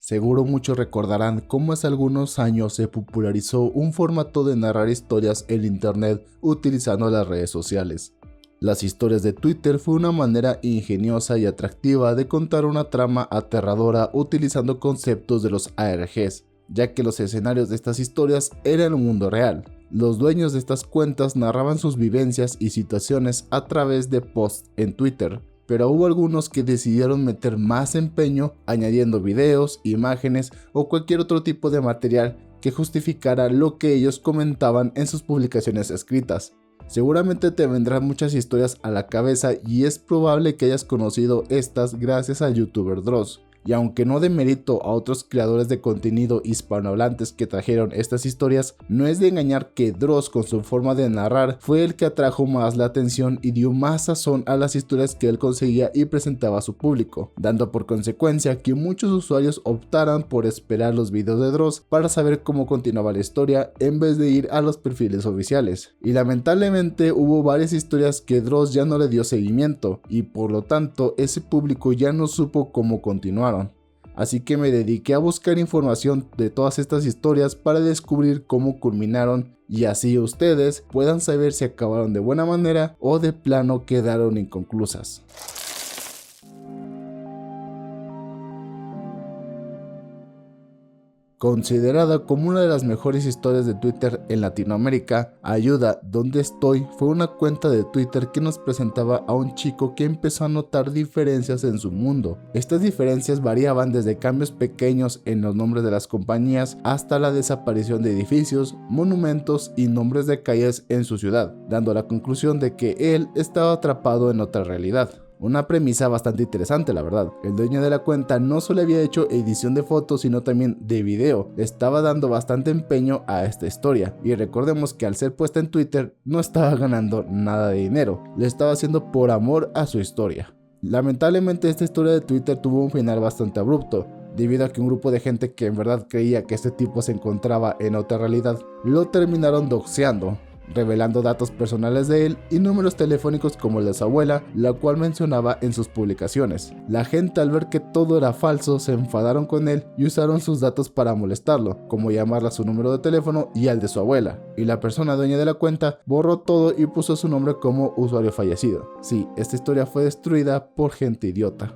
Seguro muchos recordarán cómo hace algunos años se popularizó un formato de narrar historias en internet utilizando las redes sociales. Las historias de Twitter fue una manera ingeniosa y atractiva de contar una trama aterradora utilizando conceptos de los ARGs, ya que los escenarios de estas historias eran un mundo real. Los dueños de estas cuentas narraban sus vivencias y situaciones a través de posts en Twitter, pero hubo algunos que decidieron meter más empeño añadiendo videos, imágenes o cualquier otro tipo de material que justificara lo que ellos comentaban en sus publicaciones escritas. Seguramente te vendrán muchas historias a la cabeza y es probable que hayas conocido estas gracias al youtuber Dross. Y aunque no demerito a otros creadores de contenido hispanohablantes que trajeron estas historias, no es de engañar que Dross con su forma de narrar fue el que atrajo más la atención y dio más sazón a las historias que él conseguía y presentaba a su público, dando por consecuencia que muchos usuarios optaran por esperar los videos de Dross para saber cómo continuaba la historia en vez de ir a los perfiles oficiales. Y lamentablemente hubo varias historias que Dross ya no le dio seguimiento y por lo tanto ese público ya no supo cómo continuaron. Así que me dediqué a buscar información de todas estas historias para descubrir cómo culminaron y así ustedes puedan saber si acabaron de buena manera o de plano quedaron inconclusas. Considerada como una de las mejores historias de Twitter en Latinoamérica, Ayuda donde estoy fue una cuenta de Twitter que nos presentaba a un chico que empezó a notar diferencias en su mundo. Estas diferencias variaban desde cambios pequeños en los nombres de las compañías hasta la desaparición de edificios, monumentos y nombres de calles en su ciudad, dando la conclusión de que él estaba atrapado en otra realidad. Una premisa bastante interesante, la verdad. El dueño de la cuenta no solo había hecho edición de fotos, sino también de video. Le estaba dando bastante empeño a esta historia. Y recordemos que al ser puesta en Twitter, no estaba ganando nada de dinero. Lo estaba haciendo por amor a su historia. Lamentablemente esta historia de Twitter tuvo un final bastante abrupto, debido a que un grupo de gente que en verdad creía que este tipo se encontraba en otra realidad, lo terminaron doxeando, revelando datos personales de él y números telefónicos como el de su abuela, la cual mencionaba en sus publicaciones. La gente al ver que todo era falso se enfadaron con él y usaron sus datos para molestarlo, como llamarle a su número de teléfono y al de su abuela, y la persona dueña de la cuenta borró todo y puso su nombre como usuario fallecido. Sí, esta historia fue destruida por gente idiota.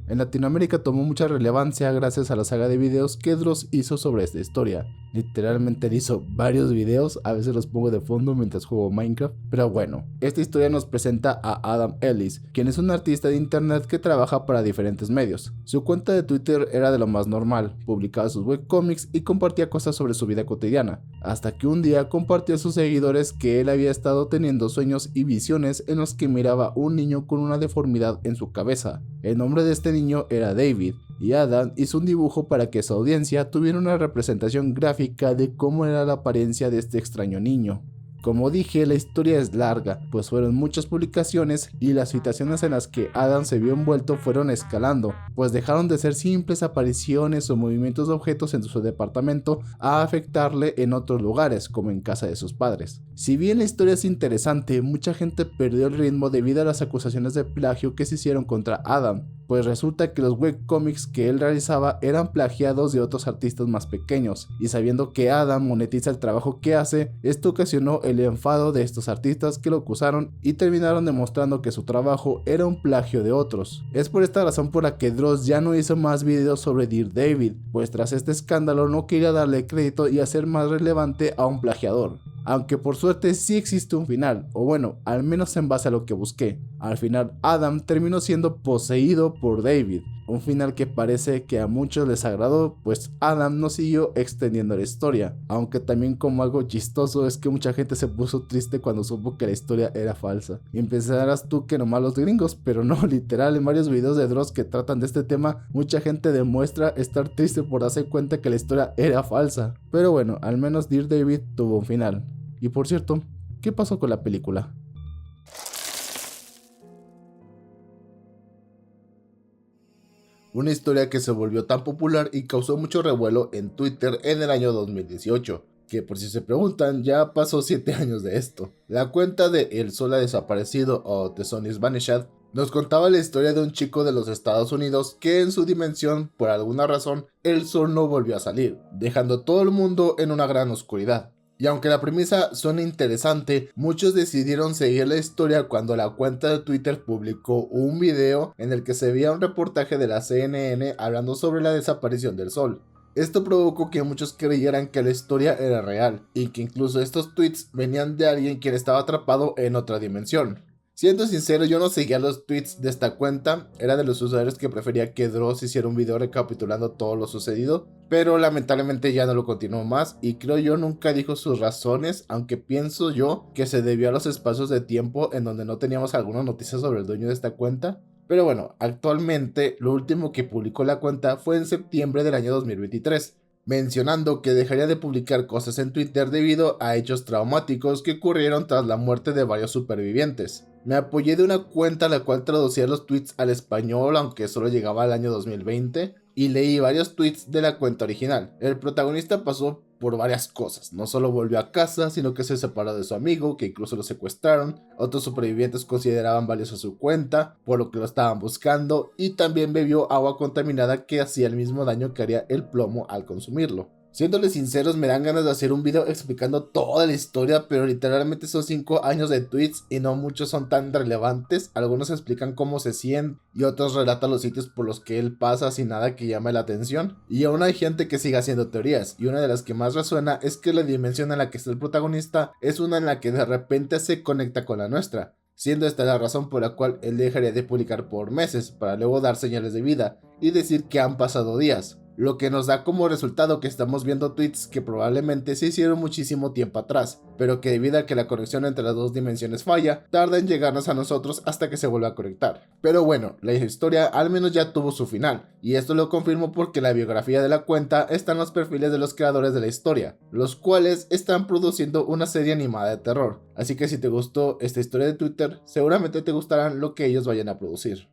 En Latinoamérica tomó mucha relevancia gracias a la saga de videos que Dross hizo sobre esta historia. Literalmente él hizo varios videos, a veces los pongo de fondo mientras juego Minecraft, pero bueno, esta historia nos presenta a Adam Ellis, quien es un artista de internet que trabaja para diferentes medios. Su cuenta de Twitter era de lo más normal, publicaba sus webcomics y compartía cosas sobre su vida cotidiana, hasta que un día compartió a sus seguidores que él había estado teniendo sueños y visiones en los que miraba un niño con una deformidad en su cabeza. El nombre de este niño era David, y Adam hizo un dibujo para que su audiencia tuviera una representación gráfica de cómo era la apariencia de este extraño niño. Como dije, la historia es larga, pues fueron muchas publicaciones y las situaciones en las que Adam se vio envuelto fueron escalando, pues dejaron de ser simples apariciones o movimientos de objetos en su departamento a afectarle en otros lugares, como en casa de sus padres. Si bien la historia es interesante, mucha gente perdió el ritmo debido a las acusaciones de plagio que se hicieron contra Adam, pues resulta que los webcomics que él realizaba eran plagiados de otros artistas más pequeños, y sabiendo que Adam monetiza el trabajo que hace, esto ocasionó el enfado de estos artistas que lo acusaron y terminaron demostrando que su trabajo era un plagio de otros. Es por esta razón por la que Dross ya no hizo más videos sobre Dear David, pues tras este escándalo no quería darle crédito y hacer más relevante a un plagiador. Aunque por suerte sí existe un final, o bueno, al menos en base a lo que busqué. Al final Adam terminó siendo poseído por David, un final que parece que a muchos les agradó, pues Adam no siguió extendiendo la historia, aunque también como algo chistoso es que mucha gente se puso triste cuando supo que la historia era falsa. Y pensarás tú que nomás los gringos, pero no, literal en varios videos de Dross que tratan de este tema, mucha gente demuestra estar triste por darse cuenta que la historia era falsa. Pero bueno, al menos Dear David tuvo un final. Y por cierto, ¿qué pasó con la película? Una historia que se volvió tan popular y causó mucho revuelo en Twitter en el año 2018, que por si se preguntan ya pasó 7 años de esto. La cuenta de El Sol ha desaparecido o The Sun is Vanished Nos contaba la historia de un chico de los Estados Unidos que en su dimensión, por alguna razón, el sol no volvió a salir, dejando todo el mundo en una gran oscuridad. Y aunque la premisa suena interesante, muchos decidieron seguir la historia cuando la cuenta de Twitter publicó un video en el que se veía un reportaje de la CNN hablando sobre la desaparición del sol. Esto provocó que muchos creyeran que la historia era real, y que incluso estos tweets venían de alguien quien estaba atrapado en otra dimensión. Siendo sincero, yo no seguía los tweets de esta cuenta, era de los usuarios que prefería que Dross hiciera un video recapitulando todo lo sucedido, pero lamentablemente ya no lo continuó más y creo yo nunca dijo sus razones, aunque pienso yo que se debió a los espacios de tiempo en donde no teníamos alguna noticia sobre el dueño de esta cuenta. Pero bueno, actualmente lo último que publicó la cuenta fue en septiembre del año 2023, mencionando que dejaría de publicar cosas en Twitter debido a hechos traumáticos que ocurrieron tras la muerte de varios supervivientes. Me apoyé de una cuenta la cual traducía los tweets al español, aunque solo llegaba al año 2020, y leí varios tweets de la cuenta original. El protagonista pasó por varias cosas, no solo volvió a casa, sino que se separó de su amigo, que incluso lo secuestraron, otros supervivientes consideraban valiosa su cuenta, por lo que lo estaban buscando, y también bebió agua contaminada que hacía el mismo daño que haría el plomo al consumirlo. Siéndoles sinceros, me dan ganas de hacer un video explicando toda la historia, pero literalmente son 5 años de tweets y no muchos son tan relevantes. Algunos explican cómo se sienten y otros relatan los sitios por los que él pasa sin nada que llame la atención. Y aún hay gente que sigue haciendo teorías, y una de las que más resuena es que la dimensión en la que está el protagonista es una en la que de repente se conecta con la nuestra, siendo esta la razón por la cual él dejaría de publicar por meses para luego dar señales de vida y decir que han pasado días. Lo que nos da como resultado que estamos viendo tweets que probablemente se hicieron muchísimo tiempo atrás, pero que debido a que la conexión entre las dos dimensiones falla, tarda en llegarnos a nosotros hasta que se vuelva a conectar. Pero bueno, la historia al menos ya tuvo su final, y esto lo confirmo porque la biografía de la cuenta está en los perfiles de los creadores de la historia, los cuales están produciendo una serie animada de terror, así que si te gustó esta historia de Twitter, seguramente te gustarán lo que ellos vayan a producir.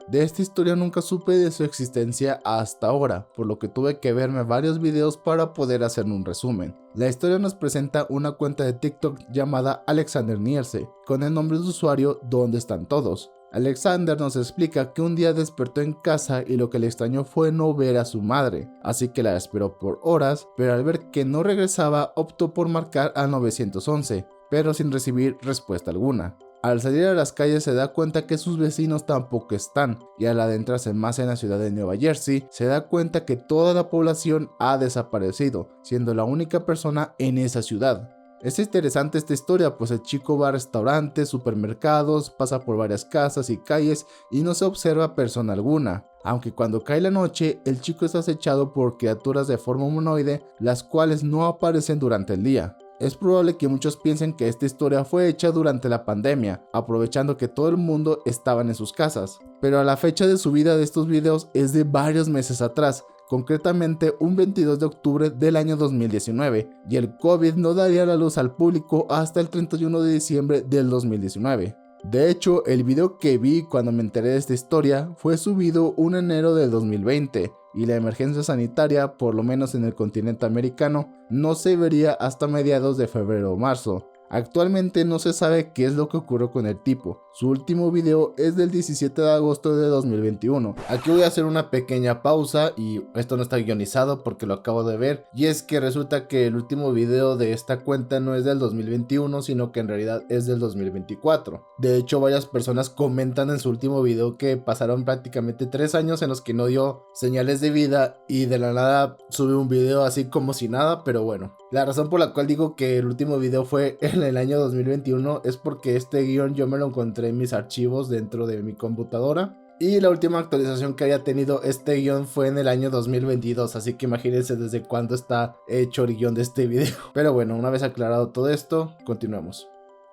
De esta historia nunca supe de su existencia hasta ahora, por lo que tuve que verme varios videos para poder hacer un resumen. La historia nos presenta una cuenta de TikTok llamada Alexander Nierse, con el nombre de usuario ¿Dónde están todos? Alexander nos explica que un día despertó en casa y lo que le extrañó fue no ver a su madre, así que la esperó por horas, pero al ver que no regresaba optó por marcar al 911, pero sin recibir respuesta alguna. Al salir a las calles se da cuenta que sus vecinos tampoco están, y al adentrarse más en la ciudad de Nueva Jersey, se da cuenta que toda la población ha desaparecido, siendo la única persona en esa ciudad. Es interesante esta historia, pues el chico va a restaurantes, supermercados, pasa por varias casas y calles y no se observa persona alguna. Aunque cuando cae la noche, el chico es acechado por criaturas de forma humanoide, las cuales no aparecen durante el día. Es probable que muchos piensen que esta historia fue hecha durante la pandemia, aprovechando que todo el mundo estaba en sus casas. Pero a la fecha de subida de estos videos es de varios meses atrás, concretamente un 22 de octubre del año 2019, y el COVID no daría la luz al público hasta el 31 de diciembre del 2019. De hecho, el video que vi cuando me enteré de esta historia fue subido en enero del 2020, y la emergencia sanitaria, por lo menos en el continente americano, no se vería hasta mediados de febrero o marzo. Actualmente no se sabe qué es lo que ocurrió con el tipo. Su último video es del 17 de agosto de 2021. Aquí voy a hacer una pequeña pausa, y esto no está guionizado porque lo acabo de ver, y es que resulta que el último video de esta cuenta no es del 2021, sino que en realidad es del 2024. De hecho, varias personas comentan en su último video que pasaron prácticamente 3 años en los que no dio señales de vida, y de la nada sube un video así como si nada. Pero bueno, la razón por la cual digo que el último video fue en el año 2021 es porque este guión yo me lo encontré en mis archivos dentro de mi computadora, y la última actualización que haya tenido este guión fue en el año 2022, así que imagínense desde cuándo está hecho el guión de este video. Pero bueno, una vez aclarado todo esto, continuemos.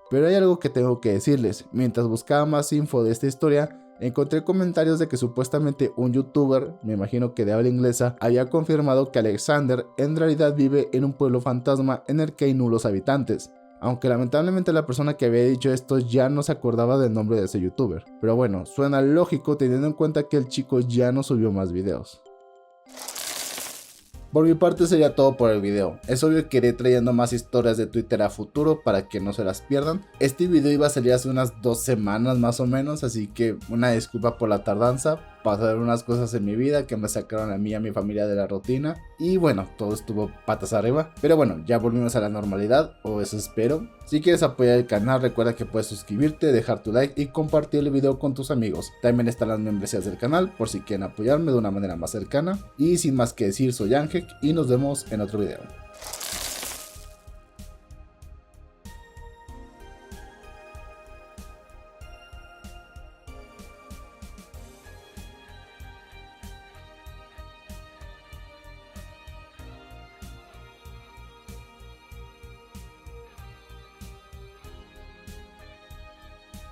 Pero hay algo que tengo que decirles. Mientras buscaba más info de esta historia, encontré comentarios de que supuestamente un youtuber, me imagino que de habla inglesa, había confirmado que Alexander en realidad vive en un pueblo fantasma en el que hay nulos habitantes. Aunque lamentablemente la persona que había dicho esto ya no se acordaba del nombre de ese youtuber. Pero bueno, suena lógico teniendo en cuenta que el chico ya no subió más videos. Por mi parte sería todo por el video. Es obvio que iré trayendo más historias de Twitter a futuro para que no se las pierdan. Este video iba a salir hace unas 2 semanas más o menos, así que una disculpa por la tardanza. Pasaron unas cosas en mi vida que me sacaron a mí y a mi familia de la rutina. Y bueno, todo estuvo patas arriba. Pero bueno, ya volvimos a la normalidad, o eso espero. Si quieres apoyar el canal, recuerda que puedes suscribirte, dejar tu like y compartir el video con tus amigos. También están las membresías del canal por si quieren apoyarme de una manera más cercana. Y sin más que decir, soy Angek y nos vemos en otro video.